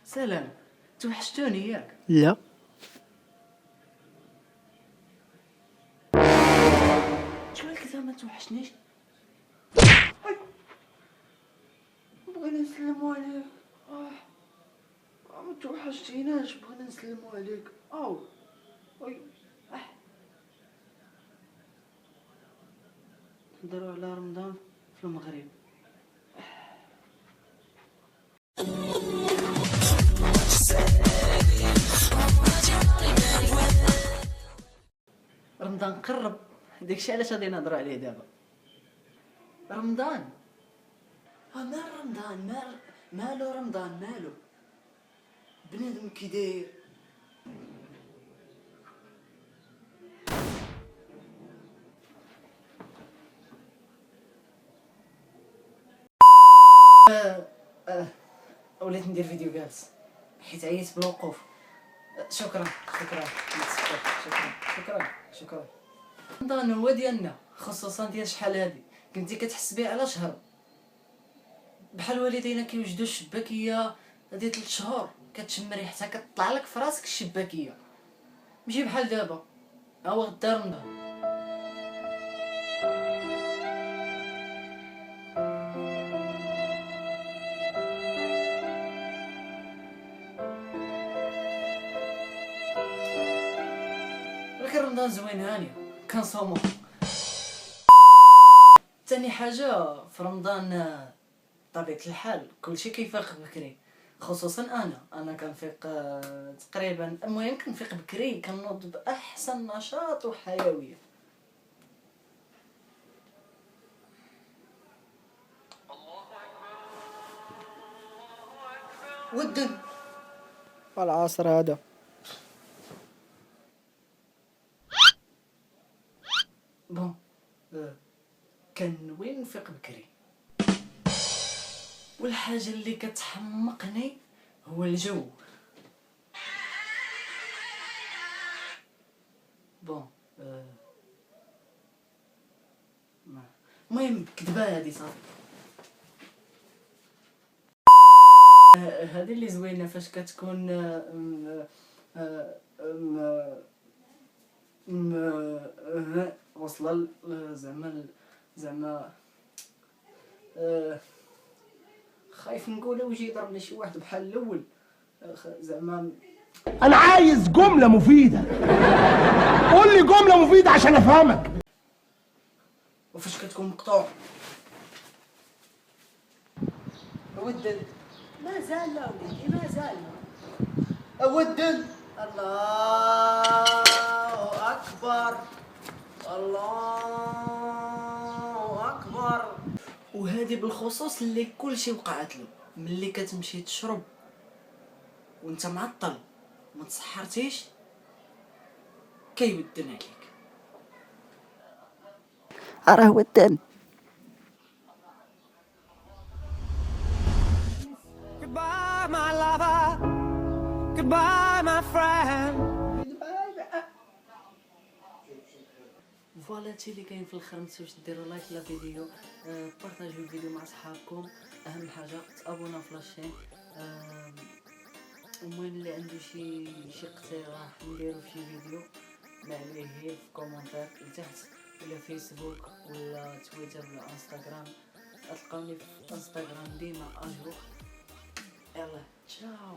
سلام، توحشتوني ياك؟ لا. شكون قالك ما توحشنيش؟ بغينا نسلمو عليك. ما توحشتيناش، بغينا نسلمو عليك. وي نهضروا على رمضان في المغرب. رمضان قرب، داكشي علاش غادي نهضروا عليه دابا. رمضان مال رمضان، مالو رمضان، مالو بنادم كي داير. وليت ندير فيديو جالس حيت عييت بالوقوف. شكرا. رمضان هو ديالنا، خصوصا ديال شحال هادي كنتي كتحس بيه على شهر. بحال والدينا كيوجدوا الشباكيه هادي 3 شهور، كتشم ريحتها كتطلع لك في راسك الشباكيه. ماشي بحال دابا، هو غدا رمضان. ولكن رمضان زوين هاني كنصومو. ثاني حاجه في رمضان طبيعة الحال كلشي كيفيق بكري، خصوصا انا كنفيق تقريبا، المهم كنفيق بكري، كنوض باحسن نشاط وحيويه. ودن العصر هذا بون كنوي نفيق بكري، والحاجه اللي كتحمقني هو الجو. بون المهم كذبه هادي صافي. هذه اللي زوينه فاش كتكون وصل زعما خايف نقولها ويجي يضربني شي واحد بحال الاول. زعما انا عايز جملة مفيدة، قول لي جملة مفيدة عشان افهمك. وفاش كتكون مقطوع ودن مازال لا وليدي، مازال ودن. الله اكبر، الله اكبر. وهذه بالخصوص اللي كلشي وقعت له، ملي كتمشي تشرب وانت معطل ما تسحرتيش كيودن عليك. راه ودان. Goodbye, my lover. Goodbye, my friend. فوالا هادشي اللي كاين في الاخر. متنساوش ديروا لايك للفيديو، بارطاجيو الفيديو مع صحابكم. اهم حاجه تابونا في لاشين. المهم اللي عنده شي اقتراح نديرو في شي فيديو ما عليه غير في كومونتير لتحت، ولا فيسبوك ولا تويتر ولا انستغرام. تلقاوني في انستغرام ديما اجرو. يلا تشاو.